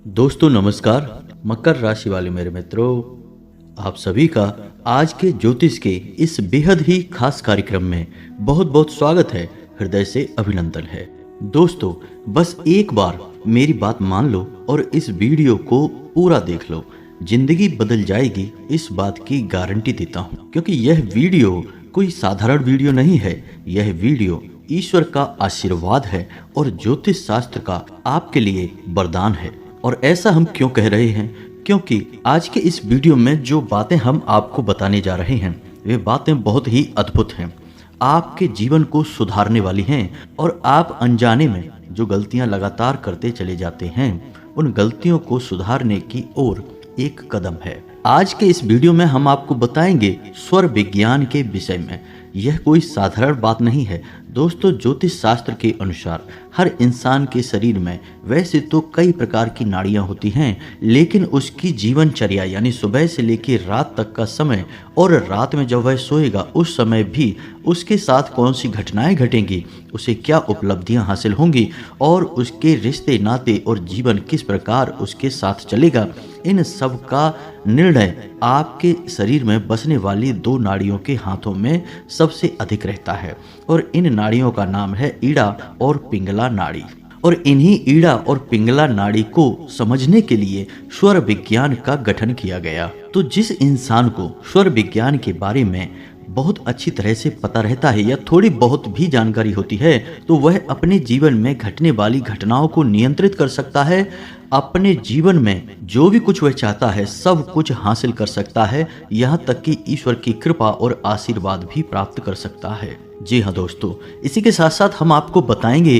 दोस्तों नमस्कार। मकर राशि वाले मेरे मित्रों, आप सभी का आज के ज्योतिष के इस बेहद ही खास कार्यक्रम में बहुत बहुत स्वागत है। हृदय से अभिनंदन है। दोस्तों बस एक बार मेरी बात मान लो और इस वीडियो को पूरा देख लो, जिंदगी बदल जाएगी, इस बात की गारंटी देता हूँ। क्योंकि यह वीडियो कोई साधारण वीडियो नहीं है, यह वीडियो ईश्वर का आशीर्वाद है और ज्योतिष शास्त्र का आपके लिए वरदान है। और ऐसा हम क्यों कह रहे हैं? क्योंकि आज के इस वीडियो में जो बातें हम आपको बताने जा रहे हैं वे बातें बहुत ही अद्भुत हैं, आपके जीवन को सुधारने वाली हैं। और आप अनजाने में जो गलतियां लगातार करते चले जाते हैं, उन गलतियों को सुधारने की ओर एक कदम है। आज के इस वीडियो में हम आपको बताएंगे स्वर विज्ञान के विषय में। यह कोई साधारण बात नहीं है दोस्तों। ज्योतिष शास्त्र के अनुसार हर इंसान के शरीर में वैसे तो कई प्रकार की नाड़ियां होती हैं, लेकिन उसकी जीवनचर्या यानी सुबह से लेकर रात तक का समय और रात में जब वह सोएगा उस समय भी उसके साथ कौन सी घटनाएं घटेंगी, उसे क्या उपलब्धियां हासिल होंगी और उसके रिश्ते नाते और जीवन किस प्रकार उसके साथ चलेगा, इन सब का निर्णय आपके शरीर में बसने वाली दो नाड़ियों के हाथों में सबसे अधिक रहता है। और इन नाड़ियों का नाम है ईड़ा और पिंगला नाड़ी। और इन्हीं ईड़ा और पिंगला नाड़ी को समझने के लिए स्वर विज्ञान का गठन किया गया। तो जिस इंसान को स्वर विज्ञान के बारे में बहुत अच्छी तरह से पता रहता है या थोड़ी बहुत भी जानकारी होती है, तो वह अपने जीवन में घटने वाली घटनाओं को नियंत्रित कर सकता है। अपने जीवन में जो भी कुछ वह चाहता है सब कुछ हासिल कर सकता है, यहाँ तक कि ईश्वर की कृपा और आशीर्वाद भी प्राप्त कर सकता है। जी हाँ दोस्तों, इसी के साथ साथ हम आपको बताएंगे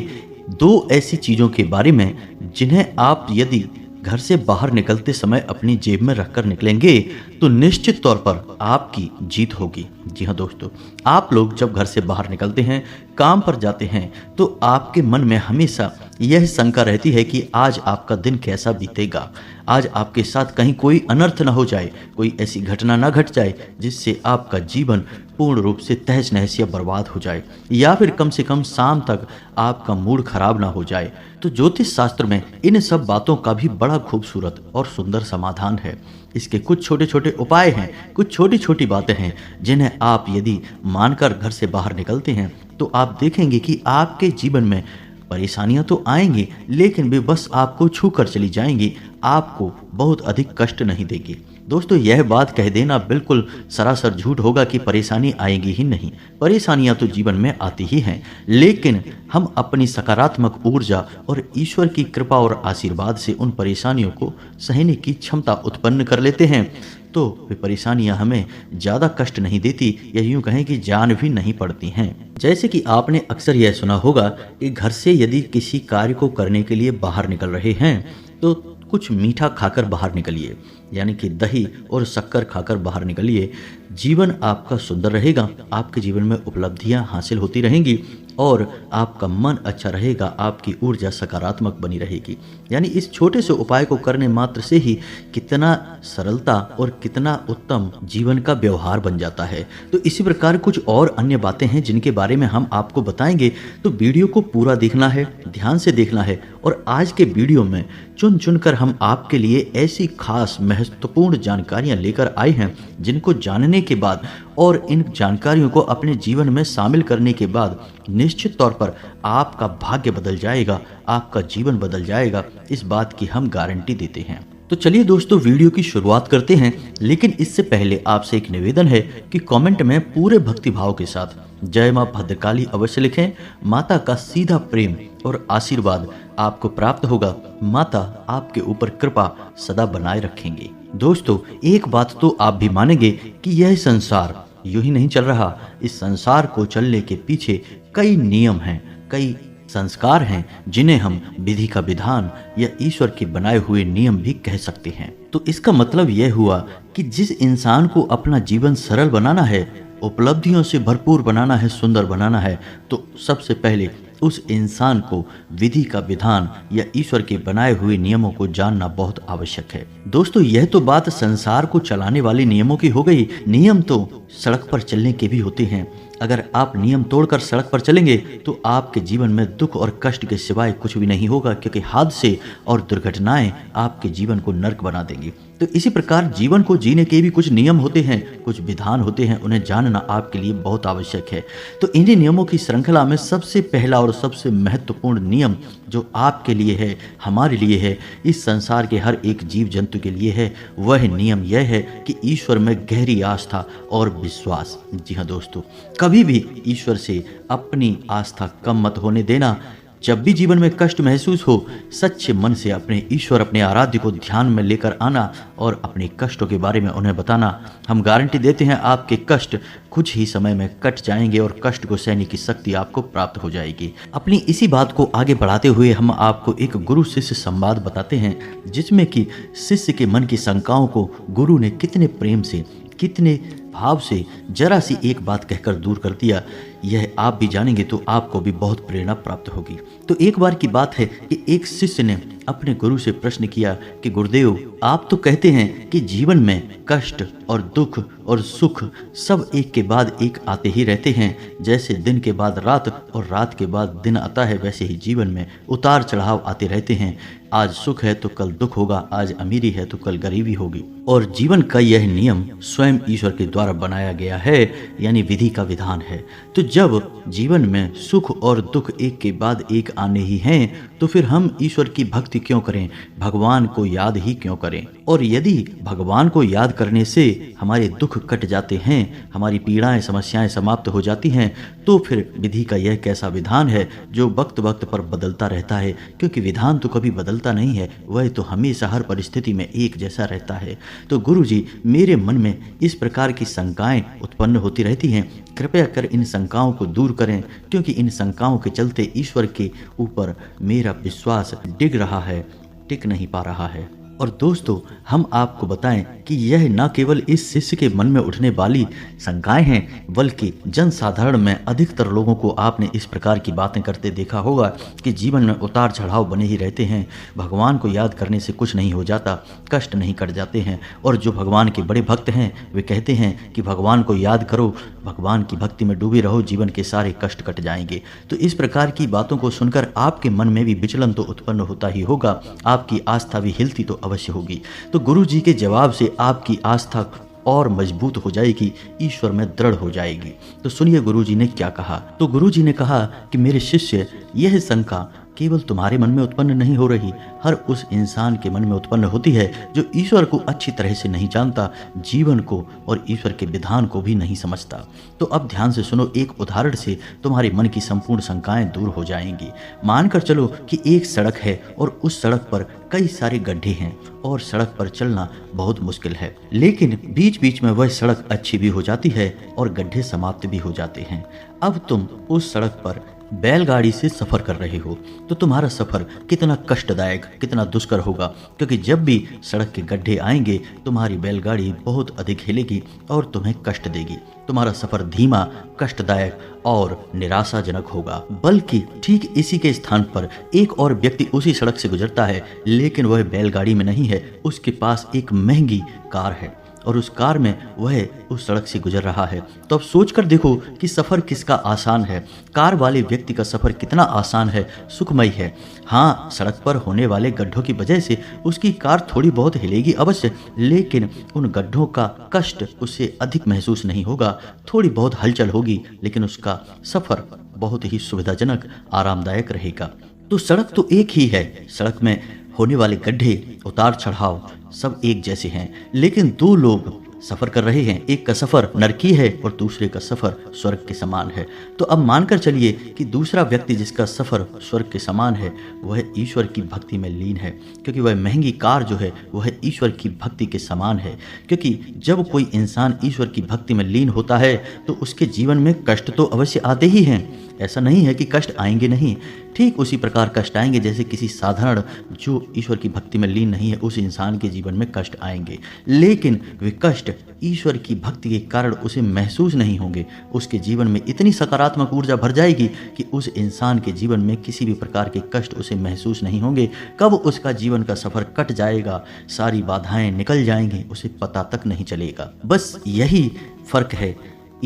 दो ऐसी चीजों के बारे में जिन्हें आप यदि घर से बाहर निकलते समय अपनी जेब में रखकर निकलेंगे तो निश्चित तौर पर आपकी जीत होगी। जी हाँ दोस्तों, आप लोग जब घर से बाहर निकलते हैं, काम पर जाते हैं, तो आपके मन में हमेशा यह शंका रहती है कि आज आपका दिन कैसा बीतेगा, आज आपके साथ कहीं कोई अनर्थ न हो जाए, कोई ऐसी घटना न घट जाए जिससे आपका जीवन पूर्ण रूप से तहस नहस या बर्बाद हो जाए, या फिर कम से कम शाम तक आपका मूड खराब ना हो जाए। तो ज्योतिष शास्त्र में इन सब बातों का भी बड़ा खूबसूरत और सुंदर समाधान है। इसके कुछ छोटे छोटे उपाय हैं, कुछ छोटी छोटी बातें हैं जिन्हें आप यदि मानकर घर से बाहर निकलते हैं तो आप देखेंगे कि आपके जीवन में परेशानियां तो आएंगी, लेकिन वे बस आपको छू कर चली जाएंगी, आपको बहुत अधिक कष्ट नहीं देगी। दोस्तों यह बात कह देना बिल्कुल सरासर झूठ होगा कि परेशानी आएगी ही नहीं। परेशानियां तो जीवन में आती ही हैं, लेकिन हम अपनी सकारात्मक ऊर्जा और ईश्वर की कृपा और आशीर्वाद से उन परेशानियों को सहने की क्षमता उत्पन्न कर लेते हैं, तो वे परेशानियां हमें ज़्यादा कष्ट नहीं देती, या यूँ कहें कि जान भी नहीं पड़ती हैं। जैसे कि आपने अक्सर यह सुना होगा कि घर से यदि किसी कार्य को करने के लिए बाहर निकल रहे हैं तो कुछ मीठा खाकर बाहर निकलिए, यानी कि दही और शक्कर खाकर बाहर निकलिए। जीवन आपका सुंदर रहेगा, आपके जीवन में उपलब्धियां हासिल होती रहेंगी और आपका मन अच्छा रहेगा, आपकी ऊर्जा सकारात्मक बनी रहेगी। यानी इस छोटे से उपाय को करने मात्र से ही कितना सरलता और कितना उत्तम जीवन का व्यवहार बन जाता है। तो इसी प्रकार कुछ और अन्य बातें हैं जिनके बारे में हम आपको बताएंगे, तो वीडियो को पूरा देखना है, ध्यान से देखना है। और आज के वीडियो में चुन चुन कर हम आपके लिए ऐसी खास महत्वपूर्ण जानकारियां लेकर आए हैं जिनको जानने के बाद और इन जानकारियों को अपने जीवन में शामिल करने के बाद निश्चित तौर पर आपका भाग्य बदल जाएगा, आपका जीवन बदल जाएगा, इस बात की हम गारंटी देते हैं। तो चलिए दोस्तों वीडियो की शुरुआत करते हैं, लेकिन इससे पहले आपसे एक निवेदन है कि कमेंट में पूरे भक्ति भाव के साथ जय मां भद्रकाली अवश्य लिखें। माता का सीधा प्रेम और आशीर्वाद आपको प्राप्त होगा, माता आपके ऊपर कृपा सदा बनाए रखेंगे। दोस्तों एक बात तो आप भी मानेंगे कि यह संसार यूं ही नहीं चल रहा, इस संसार को चलने के पीछे कई नियम हैं, कई संस्कार हैं जिन्हें हम विधि का विधान या ईश्वर के बनाए हुए नियम भी कह सकते हैं। तो इसका मतलब यह हुआ कि जिस इंसान को अपना जीवन सरल बनाना है, उपलब्धियों से भरपूर बनाना है, सुंदर बनाना है, तो सबसे पहले उस इंसान को विधि का विधान या ईश्वर के बनाए हुए नियमों को जानना बहुत आवश्यक है। दोस्तों यह तो बात संसार को चलाने वाले नियमों की हो गई। नियम तो सड़क पर चलने के भी होते हैं, अगर आप नियम तोड़कर सड़क पर चलेंगे तो आपके जीवन में दुख और कष्ट के सिवाय कुछ भी नहीं होगा, क्योंकि हादसे और दुर्घटनाएं आपके जीवन को नर्क बना देंगी। तो इसी प्रकार जीवन को जीने के भी कुछ नियम होते हैं, कुछ विधान होते हैं, उन्हें जानना आपके लिए बहुत आवश्यक है। तो इन्हीं नियमों की श्रृंखला में सबसे पहला और सबसे महत्वपूर्ण नियम जो आपके लिए है, हमारे लिए है, इस संसार के हर एक जीव जंतु के लिए है, वह नियम यह है कि ईश्वर में गहरी आस्था और विश्वास। जी हाँ दोस्तों, कभी भी ईश्वर से अपनी आस्था कम मत होने देना। जब भी जीवन में कष्ट महसूस हो, सच्चे मन से अपने ईश्वर, अपने आराध्य को ध्यान में लेकर आना और अपने कष्टों के बारे में उन्हें बताना। हम गारंटी देते हैं आपके कष्ट कुछ ही समय में कट जाएंगे और कष्ट को सहने की शक्ति आपको प्राप्त हो जाएगी। अपनी इसी बात को आगे बढ़ाते हुए हम आपको एक गुरु शिष्य संवाद बताते हैं, जिसमें कि शिष्य के मन की शंकाओं को गुरु ने कितने प्रेम से, कितने भाव से जरा सी एक बात कहकर दूर कर दिया। यह आप भी जानेंगे तो आपको भी बहुत प्रेरणा प्राप्त होगी। तो एक बार की बात है कि एक शिष्य ने अपने गुरु से प्रश्न किया कि गुरुदेव, आप तो कहते हैं कि जीवन में कष्ट और दुख और सुख सब एक के बाद एक आते ही रहते हैं। जैसे दिन के बाद रात और रात के बाद दिन आता है, वैसे ही जीवन में उतार चढ़ाव आते रहते हैं। आज सुख है तो कल दुख होगा, आज अमीरी है तो कल गरीबी होगी। और जीवन का यह नियम स्वयं ईश्वर के द्वारा बनाया गया है, यानी विधि का विधान है। तो जब जीवन में सुख और दुख एक के बाद एक आने ही हैं, तो फिर हम ईश्वर की भक्ति क्यों करें, भगवान को याद ही क्यों करें। और यदि भगवान को याद करने से हमारे दुख कट जाते हैं, हमारी पीड़ाएं, समस्याएं समाप्त हो जाती हैं, तो फिर विधि का यह कैसा विधान है जो वक्त वक्त पर बदलता रहता है। क्योंकि विधान तो कभी बदलता नहीं है, वह तो हमेशा हर परिस्थिति में एक जैसा रहता है। तो गुरु जी, मेरे मन में इस प्रकार की शंकाएं उत्पन्न होती रहती हैं, कृपया कर इन शंकाओं को दूर करें, क्योंकि इन शंकाओं के चलते ईश्वर के ऊपर मेरा विश्वास डिग रहा है, टिक नहीं पा रहा है। और दोस्तों, हम आपको बताएं कि यह न केवल इस शिष्य के मन में उठने वाली शंकाएं हैं, बल्कि जनसाधारण में अधिकतर लोगों को आपने इस प्रकार की बातें करते देखा होगा कि जीवन में उतार चढ़ाव बने ही रहते हैं, भगवान को याद करने से कुछ नहीं हो जाता, कष्ट नहीं कट जाते हैं। और जो भगवान के बड़े भक्त हैं वे कहते हैं कि भगवान को याद करो, भगवान की भक्ति में डूबे रहो, जीवन के सारे कष्ट कट जाएंगे। तो इस प्रकार की बातों को सुनकर आपके मन में भी विचलन तो उत्पन्न होता ही होगा, आपकी आस्था भी हिलती तो अवश्य होगी। तो गुरु जी के जवाब से आपकी आस्था और मजबूत हो जाएगी, ईश्वर में दृढ़ हो जाएगी। तो सुनिए गुरु जी ने क्या कहा। तो गुरु जी ने कहा कि मेरे शिष्य, यह शंका केवल तुम्हारे मन में उत्पन्न नहीं हो रही, हर उस इंसान के मन में उत्पन्न होती है जो ईश्वर को अच्छी तरह से नहीं जानता, जीवन को और ईश्वर के विधान को भी नहीं समझता। तो अब ध्यान से सुनो, एक उदाहरण से तुम्हारे मन की संपूर्ण शंकाएं दूर हो जाएंगी। मानकर चलो कि एक सड़क है और उस सड़क पर कई सारे गड्ढे हैं और सड़क पर चलना बहुत मुश्किल है, लेकिन बीच बीच में वह सड़क अच्छी भी हो जाती है और गड्ढे समाप्त भी हो जाते हैं। अब तुम उस सड़क पर बैलगाड़ी से सफर कर रहे हो, तो तुम्हारा सफर कितना कष्टदायक, कितना दुष्कर होगा, क्योंकि जब भी सड़क के गड्ढे आएंगे तुम्हारी बैलगाड़ी बहुत अधिक हिलेगी और तुम्हें कष्ट देगी। तुम्हारा सफर धीमा, कष्टदायक और निराशाजनक होगा। बल्कि ठीक इसी के स्थान पर एक और व्यक्ति उसी सड़क से गुजरता है, लेकिन वह बैलगाड़ी में नहीं है, उसके पास एक महंगी कार है और उस कार में वह उस सड़क से गुजर रहा है। तो अब सोच कर देखो कि सफ़र किसका आसान है। कार वाले व्यक्ति का सफ़र कितना आसान है, सुखमय है। हाँ, सड़क पर होने वाले गड्ढों की वजह से उसकी कार थोड़ी बहुत हिलेगी अवश्य, लेकिन उन गड्ढों का कष्ट उससे अधिक महसूस नहीं होगा। थोड़ी बहुत हलचल होगी, लेकिन उसका सफ़र बहुत ही सुविधाजनक, आरामदायक रहेगा। तो सड़क तो एक ही है, सड़क में होने वाले गड्ढे, उतार चढ़ाव सब एक जैसे हैं, लेकिन दो लोग सफ़र कर रहे हैं, एक का सफ़र नरकी है और दूसरे का सफ़र स्वर्ग के समान है। तो अब मानकर चलिए कि दूसरा व्यक्ति जिसका सफ़र स्वर्ग के समान है वह ईश्वर की भक्ति में लीन है, क्योंकि वह महंगी कार जो है वह ईश्वर की भक्ति के समान है। क्योंकि जब कोई इंसान ईश्वर की भक्ति में लीन होता है तो उसके जीवन में कष्ट तो अवश्य आते ही हैं, ऐसा नहीं है कि कष्ट आएंगे नहीं। ठीक उसी प्रकार कष्ट आएंगे जैसे किसी साधारण जो ईश्वर की भक्ति में लीन नहीं है उस इंसान के जीवन में कष्ट आएंगे, लेकिन वे कष्ट ईश्वर की भक्ति के कारण उसे महसूस नहीं होंगे। उसके जीवन में इतनी सकारात्मक ऊर्जा भर जाएगी कि उस इंसान के जीवन में किसी भी प्रकार के कष्ट उसे महसूस नहीं होंगे। कब उसका जीवन का सफ़र कट जाएगा, सारी बाधाएं निकल जाएंगी, उसे पता तक नहीं चलेगा। बस यही फ़र्क है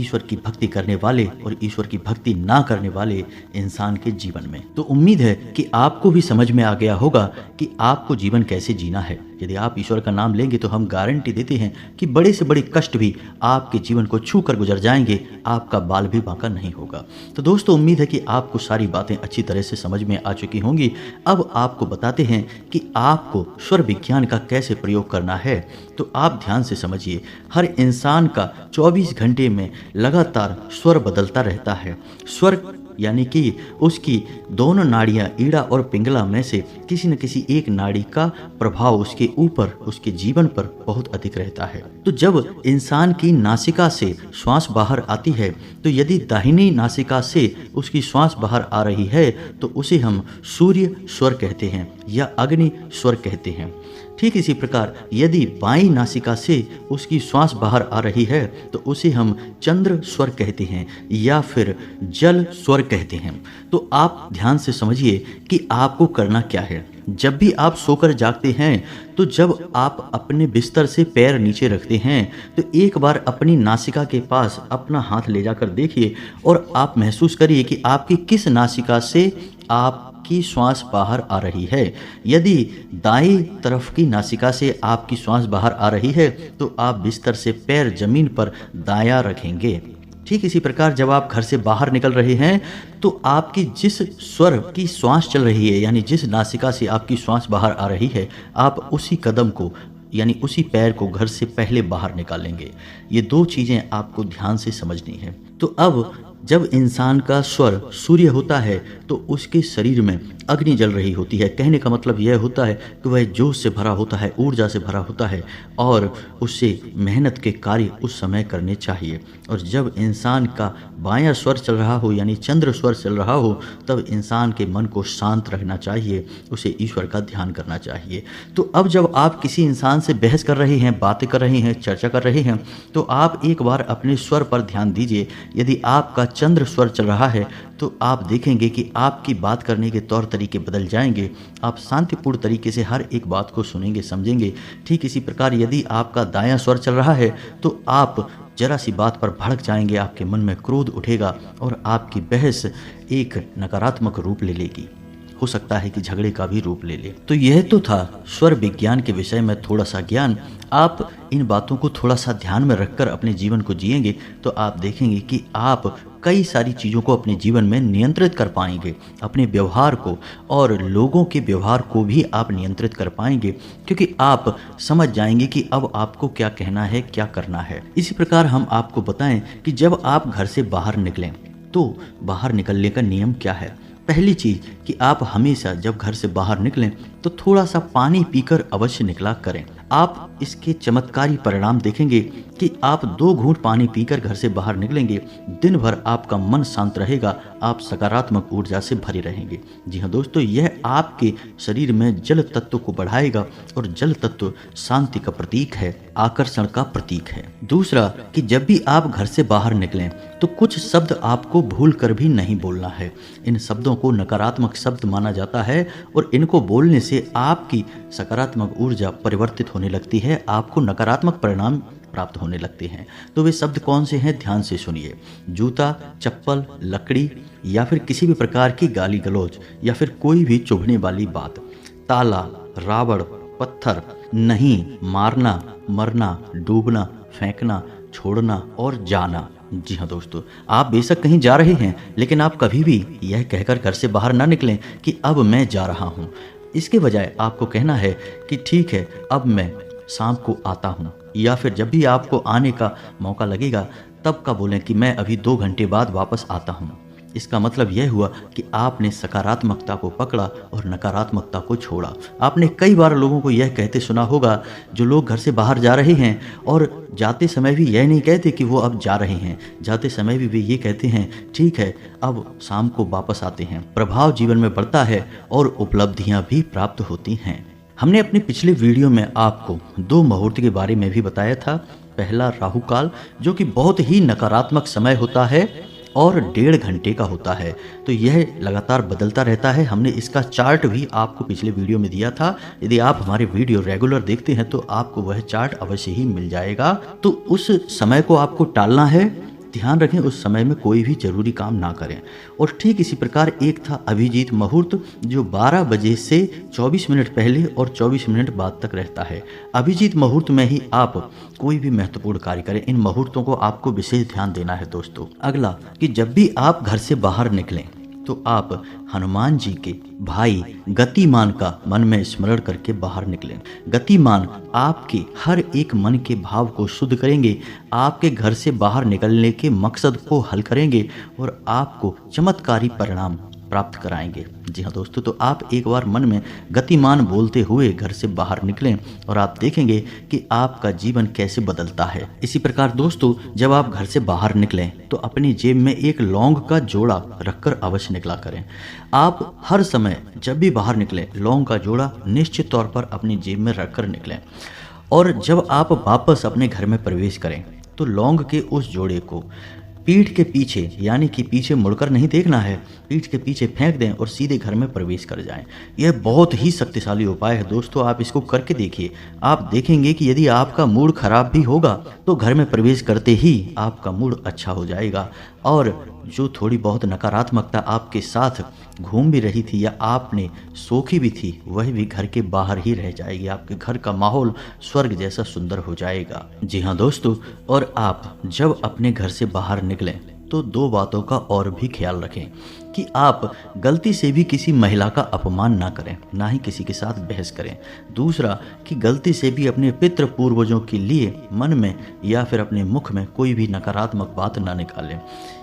ईश्वर की भक्ति करने वाले और ईश्वर की भक्ति ना करने वाले इंसान के जीवन में। तो उम्मीद है कि आपको भी समझ में आ गया होगा कि आपको जीवन कैसे जीना है। यदि आप ईश्वर का नाम लेंगे तो हम गारंटी देते हैं कि बड़े से बड़े कष्ट भी आपके जीवन को छू कर गुजर जाएंगे, आपका बाल भी बांका नहीं होगा। तो दोस्तों, उम्मीद है कि आपको सारी बातें अच्छी तरह से समझ में आ चुकी होंगी। अब आपको बताते हैं कि आपको स्वर विज्ञान का कैसे प्रयोग करना है। तो आप ध्यान से समझिए, हर इंसान का 24 घंटे में लगातार स्वर बदलता रहता है। स्वर यानी कि उसकी दोनों नाड़ियां ईड़ा और पिंगला में से किसी न किसी एक नाड़ी का प्रभाव उसके ऊपर, उसके जीवन पर बहुत अधिक रहता है। तो जब इंसान की नासिका से श्वास बाहर आती है, तो यदि दाहिनी नासिका से उसकी श्वास बाहर आ रही है तो उसे हम सूर्य स्वर कहते हैं या अग्नि स्वर कहते हैं। ठीक इसी प्रकार यदि बाईं नासिका से उसकी श्वास बाहर आ रही है तो उसे हम चंद्र स्वर कहते हैं या फिर जल स्वर कहते हैं। तो आप ध्यान से समझिए कि आपको करना क्या है। जब भी आप सोकर जागते हैं तो जब आप अपने बिस्तर से पैर नीचे रखते हैं तो एक बार अपनी नासिका के पास अपना हाथ ले जाकर देखिए और आप महसूस करिए कि आपकी किस नासिका से आपकी श्वास बाहर आ रही है। यदि दाईं तरफ की नासिका से आपकी श्वास बाहर आ रही है तो आप बिस्तर से पैर जमीन पर दायां रखेंगे। ठीक इसी प्रकार जब आप घर से बाहर निकल रहे हैं तो आपकी जिस स्वर की श्वास चल रही है, यानी जिस नासिका से आपकी श्वास बाहर आ रही है, आप उसी कदम को यानी उसी पैर को घर से पहले बाहर निकालेंगे। ये दो चीज़ें आपको ध्यान से समझनी है। तो अब जब इंसान का स्वर सूर्य होता है तो उसके शरीर में अग्नि जल रही होती है। कहने का मतलब यह होता है कि वह जोश से भरा होता है, ऊर्जा से भरा होता है और उससे मेहनत के कार्य उस समय करने चाहिए। और जब इंसान का बायां स्वर चल रहा हो यानी चंद्र स्वर चल रहा हो तब इंसान के मन को शांत रखना चाहिए, उसे ईश्वर का ध्यान करना चाहिए। तो अब जब आप किसी इंसान से बहस कर रहे हैं, बातें कर रहे हैं, चर्चा कर रहे हैं तो आप एक बार अपने स्वर पर ध्यान दीजिए। यदि आपका चंद्र स्वर चल रहा है तो आप देखेंगे कि आपकी बात करने के तौर तरीके बदल जाएंगे। आप शांतिपूर्ण तरीके से हर एक बात को सुनेंगे, समझेंगे। ठीक इसी प्रकार यदि आपका दायां स्वर चल रहा है तो आप जरा सी बात पर भड़क जाएंगे, आपके मन में क्रोध उठेगा और आपकी बहस एक नकारात्मक रूप ले लेगी। हो सकता है कि झगड़े का भी रूप ले ले। तो यह तो था स्वर विज्ञान के विषय में थोड़ा सा ज्ञान। आप इन बातों को थोड़ा सा ध्यान में रखकर अपने जीवन को जिएंगे तो आप देखेंगे कि आप कई सारी चीज़ों को अपने जीवन में नियंत्रित कर पाएंगे। अपने व्यवहार को और लोगों के व्यवहार को भी आप नियंत्रित कर पाएंगे, क्योंकि आप समझ जाएंगे कि अब आपको क्या कहना है, क्या करना है। इसी प्रकार हम आपको बताएं कि जब आप घर से बाहर निकलें तो बाहर निकलने का नियम क्या है। पहली चीज़ कि आप हमेशा जब घर से बाहर निकलें तो थोड़ा सा पानी पीकर अवश्य निकला करें। आप इसके चमत्कारी परिणाम देखेंगे कि आप 2 घूंट पानी पीकर घर से बाहर निकलेंगे, दिन भर आपका मन शांत रहेगा, आप सकारात्मक ऊर्जा से भरे रहेंगे। जी हाँ दोस्तों, यह आपके शरीर में जल तत्व को बढ़ाएगा और जल तत्व शांति का प्रतीक है, आकर्षण का प्रतीक है। दूसरा कि जब भी आप घर से बाहर निकलें तो कुछ शब्द आपको भूल कर भी नहीं बोलना है। इन शब्दों को नकारात्मक शब्द माना जाता है और इनको बोलने से आपकी सकारात्मक ऊर्जा परिवर्तित होने लगती है, आपको नकारात्मक परिणाम प्राप्त होने लगते हैं। तो वे शब्द कौन से हैं, ध्यान से सुनिए। जूता, चप्पल, लकड़ी या फिर किसी भी प्रकार की गाली गलौज या फिर कोई भी चुभने वाली बात, ताला, रावण, पत्थर, नहीं, मारना, मरना, डूबना, फेंकना, छोड़ना और जाना। जी हाँ दोस्तों, आप बेशक कहीं जा रहे हैं लेकिन आप कभी भी यह कहकर घर से बाहर ना निकलें कि अब मैं जा रहा हूँ। इसके बजाय आपको कहना है कि ठीक है, अब मैं शाम को आता हूँ, या फिर जब भी आपको आने का मौका लगेगा तब का बोलें कि मैं अभी 2 घंटे बाद वापस आता हूँ। इसका मतलब यह हुआ कि आपने सकारात्मकता को पकड़ा और नकारात्मकता को छोड़ा। आपने कई बार लोगों को यह कहते सुना होगा, जो लोग घर से बाहर जा रहे हैं और जाते समय भी यह नहीं कहते कि वो अब जा रहे हैं, जाते समय भी वे ये कहते हैं ठीक है अब शाम को वापस आते हैं। प्रभाव जीवन में बढ़ता है और उपलब्धियां भी प्राप्त होती हैं। हमने अपने पिछले वीडियो में आपको 2 मुहूर्त के बारे में भी बताया था। पहला राहु काल, जो कि बहुत ही नकारात्मक समय होता है और 1.5 घंटे का होता है। तो यह लगातार बदलता रहता है। हमने इसका चार्ट भी आपको पिछले वीडियो में दिया था। यदि आप हमारे वीडियो रेगुलर देखते हैं तो आपको वह चार्ट अवश्य ही मिल जाएगा। तो उस समय को आपको टालना है ध्यान रखें उस समय में कोई भी जरूरी काम ना करें। और ठीक इसी प्रकार एक था अभिजीत मुहूर्त, जो 12 बजे से 24 मिनट पहले और 24 मिनट बाद तक रहता है। अभिजीत मुहूर्त में ही आप कोई भी महत्वपूर्ण कार्य करें। इन मुहूर्तों को आपको विशेष ध्यान देना है दोस्तों। अगला कि जब भी आप घर से बाहर निकलें तो आप हनुमान जी के भाई गतिमान का मन में स्मरण करके बाहर निकलें। गतिमान आपके हर एक मन के भाव को शुद्ध करेंगे, आपके घर से बाहर निकलने के मकसद को हल करेंगे और आपको चमत्कारी परिणाम प्राप्त कराएंगे। जी हाँ दोस्तों, तो आप एक बार मन में गतिमान बोलते हुए घर से बाहर निकलें और आप देखेंगे कि आपका जीवन कैसे बदलता है। इसी प्रकार दोस्तों, जब आप घर से बाहर निकलें तो अपनी जेब में एक लौंग का जोड़ा रखकर अवश्य निकला करें। आप हर समय जब भी बाहर निकलें लौंग का जोड़ा निश्चित तौर पर अपनी जेब में रखकर निकलें। और जब आप वापस अपने घर में प्रवेश करें तो लौंग के उस जोड़े को पीठ के पीछे, यानी कि पीछे मुड़कर नहीं देखना है, पीठ के पीछे फेंक दें और सीधे घर में प्रवेश कर जाएं। यह बहुत ही शक्तिशाली उपाय है दोस्तों, आप इसको करके देखिए। आप देखेंगे कि यदि आपका मूड खराब भी होगा तो घर में प्रवेश करते ही आपका मूड अच्छा हो जाएगा और जो थोड़ी बहुत नकारात्मकता आपके साथ घूम भी रही थी या आपने सोखी भी थी, वह भी घर के बाहर ही रह जाएगी। आपके घर का माहौल स्वर्ग जैसा सुंदर हो जाएगा। जी हाँ दोस्तों, और आप जब अपने घर से बाहर निकलें तो 2 बातों का और भी ख्याल रखें कि आप गलती से भी किसी महिला का अपमान ना करें, ना ही किसी के साथ बहस करें। दूसरा कि गलती से भी अपने पितृ पूर्वजों के लिए मन में या फिर अपने मुख में कोई भी नकारात्मक बात ना निकालें।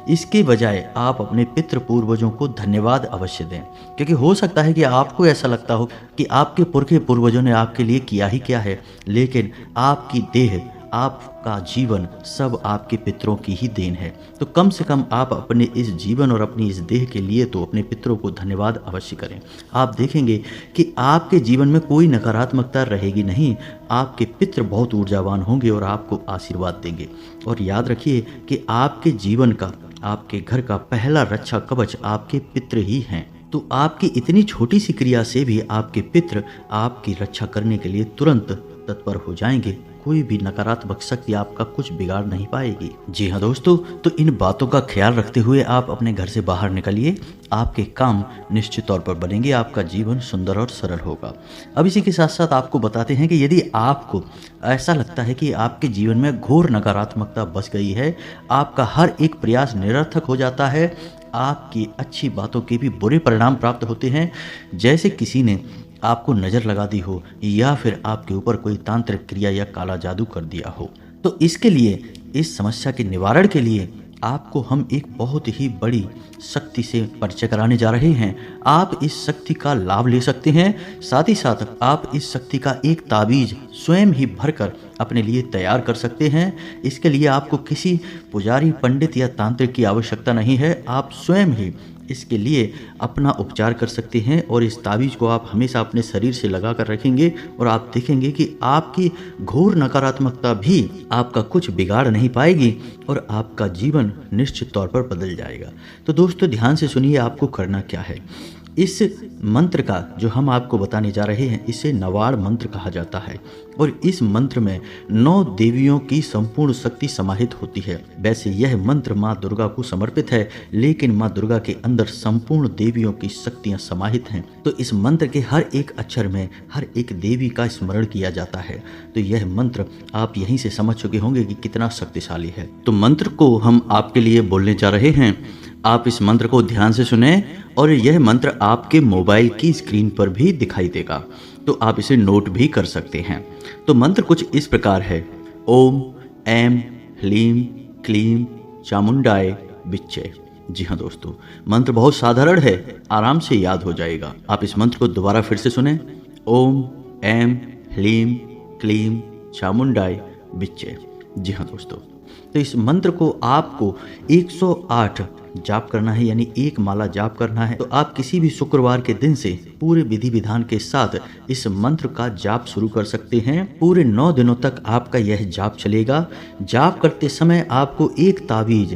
इसके बजाय आप अपने पितृ पूर्वजों को धन्यवाद अवश्य दें, क्योंकि हो सकता है कि आपको ऐसा लगता हो कि आपके पुरखे पूर्वजों ने आपके लिए किया ही क्या है, लेकिन आपकी देह, आपका जीवन सब आपके पितरों की ही देन है। तो कम से कम आप अपने इस जीवन और अपनी इस देह के लिए तो अपने पितरों को धन्यवाद अवश्य करें। आप देखेंगे कि आपके जीवन में कोई नकारात्मकता रहेगी नहीं, आपके पितर बहुत ऊर्जावान होंगे और आपको आशीर्वाद देंगे। और याद रखिए कि आपके जीवन का, आपके घर का पहला रक्षा कवच आपके पितर ही हैं। तो आपकी इतनी छोटी सी क्रिया से भी आपके पितर आपकी रक्षा करने के लिए तुरंत तत्पर हो जाएंगे। कोई भी नकारात्मक शक्ति आपका कुछ बिगाड़ नहीं पाएगी। जी हाँ दोस्तों, तो इन बातों का ख्याल रखते हुए आप अपने घर से बाहर निकलिए। आपके काम निश्चित तौर पर बनेंगे, आपका जीवन सुंदर और सरल होगा। अब इसी के साथ साथ आपको बताते हैं कि यदि आपको ऐसा लगता है कि आपके जीवन में घोर नकारात्मकता बस गई है, आपका हर एक प्रयास निरर्थक हो जाता है, आपकी अच्छी बातों के भी बुरे परिणाम प्राप्त होते हैं, जैसे किसी ने आपको नज़र लगा दी हो या फिर आपके ऊपर कोई तांत्रिक क्रिया या काला जादू कर दिया हो, तो इसके लिए, इस समस्या के निवारण के लिए आपको हम एक बहुत ही बड़ी शक्ति से परिचय कराने जा रहे हैं। आप इस शक्ति का लाभ ले सकते हैं, साथ ही साथ आप इस शक्ति का एक ताबीज स्वयं ही भरकर अपने लिए तैयार कर सकते हैं। इसके लिए आपको किसी पुजारी, पंडित या तांत्रिक की आवश्यकता नहीं है, आप स्वयं ही इसके लिए अपना उपचार कर सकते हैं। और इस ताबीज को आप हमेशा अपने शरीर से लगा कर रखेंगे और आप देखेंगे कि आपकी घोर नकारात्मकता भी आपका कुछ बिगाड़ नहीं पाएगी और आपका जीवन निश्चित तौर पर बदल जाएगा। तो दोस्तों ध्यान से सुनिए, आपको करना क्या है। इस मंत्र का जो हम आपको बताने जा रहे हैं, इसे नवाड़ मंत्र कहा जाता है और इस मंत्र में 9 देवियों की संपूर्ण शक्ति समाहित होती है। वैसे यह मंत्र माँ दुर्गा को समर्पित है, लेकिन माँ दुर्गा के अंदर संपूर्ण देवियों की शक्तियाँ समाहित हैं। तो इस मंत्र के हर एक अक्षर में हर एक देवी का स्मरण किया जाता है। तो यह मंत्र आप यहीं से समझ चुके होंगे कि कितना शक्तिशाली है। तो मंत्र को हम आपके लिए बोलने जा रहे हैं, आप इस मंत्र को ध्यान से सुने और यह मंत्र आपके मोबाइल की स्क्रीन पर भी दिखाई देगा, तो आप इसे नोट भी कर सकते हैं। तो मंत्र कुछ इस प्रकार है, ओम ऐं ह्लीं क्लीं चामुंडाय विच्चे। जी हाँ दोस्तों, मंत्र बहुत साधारण है, आराम से याद हो जाएगा। आप इस मंत्र को दोबारा फिर से सुने, ओम ऐं ह्लीं क्लीं चामुंडाय विच्चे। जी हाँ दोस्तों, तो इस मंत्र को आपको 108 जाप करना है, यानी एक माला जाप करना है। तो आप किसी भी शुक्रवार के दिन से पूरे विधि विधान के साथ इस मंत्र का जाप शुरू कर सकते हैं। पूरे 9 दिनों तक आपका यह जाप चलेगा। जाप करते समय आपको एक ताबीज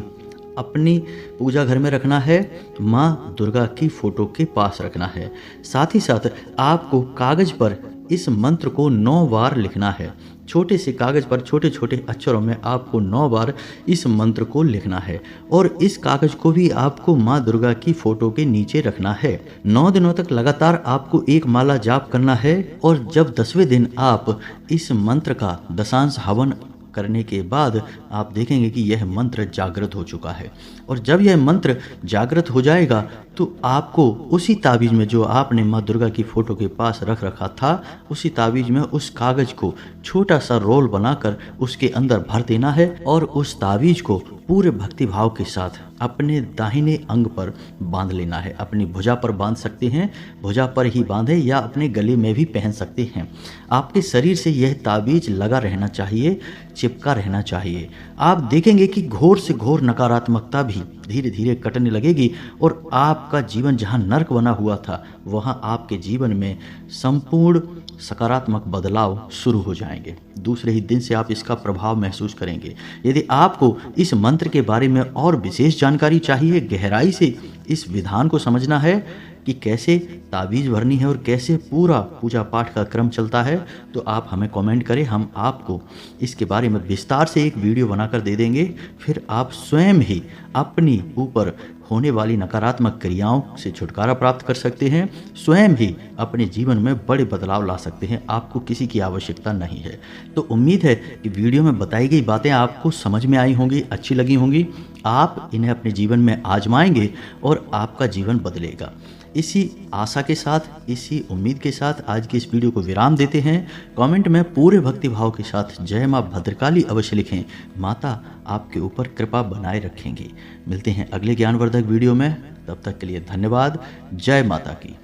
अपनी पूजा घर में रखना है, माँ दुर्गा की फोटो के पास रखना है। साथ ही साथ आपको कागज पर इस मंत्र को 9 बार लिखना है। छोटे से कागज़ पर छोटे छोटे अक्षरों में आपको 9 बार इस मंत्र को लिखना है और इस कागज़ को भी आपको माँ दुर्गा की फ़ोटो के नीचे रखना है। 9 दिनों तक लगातार आपको एक माला जाप करना है और जब 10वें दिन आप इस मंत्र का दशांश हवन करने के बाद आप देखेंगे कि यह मंत्र जागृत हो चुका है। और जब यह मंत्र जागृत हो जाएगा तो आपको उसी ताबीज़ में जो आपने माँ दुर्गा की फ़ोटो के पास रख रखा था, उसी ताबीज़ में उस कागज़ को छोटा सा रोल बनाकर उसके अंदर भर देना है और उस ताबीज़ को पूरे भक्ति भाव के साथ अपने दाहिने अंग पर बांध लेना है। अपनी भुजा पर बांध सकते हैं, भुजा पर ही बांधे या अपने गले में भी पहन सकते हैं। आपके शरीर से यह ताबीज़ लगा रहना चाहिए, चिपका रहना चाहिए। आप देखेंगे कि घोर से घोर नकारात्मकता भी धीरे धीरे कटने लगेगी और आपका जीवन जहां नर्क बना हुआ था वहां आपके जीवन में संपूर्ण सकारात्मक बदलाव शुरू हो जाएंगे। दूसरे ही दिन से आप इसका प्रभाव महसूस करेंगे। यदि आपको इस मंत्र के बारे में और विशेष जानकारी चाहिए, गहराई से इस विधान को समझना है कि कैसे ताबीज़ भरनी है और कैसे पूरा पूजा पाठ का क्रम चलता है, तो आप हमें कमेंट करें। हम आपको इसके बारे में विस्तार से एक वीडियो बनाकर दे देंगे। फिर आप स्वयं ही अपनी ऊपर होने वाली नकारात्मक क्रियाओं से छुटकारा प्राप्त कर सकते हैं, स्वयं ही अपने जीवन में बड़े बदलाव ला सकते हैं। आपको किसी की आवश्यकता नहीं है। तो उम्मीद है कि वीडियो में बताई गई बातें आपको समझ में आई होंगी, अच्छी लगी होंगी। आप इन्हें अपने जीवन में आजमाएंगे और आपका जीवन बदलेगा। इसी आशा के साथ, इसी उम्मीद के साथ आज की इस वीडियो को विराम देते हैं। कमेंट में पूरे भक्ति भाव के साथ जय माँ भद्रकाली अवश्य लिखें। माता आपके ऊपर कृपा बनाए रखेंगी। मिलते हैं अगले ज्ञानवर्धक वीडियो में। तब तक के लिए धन्यवाद। जय माता की।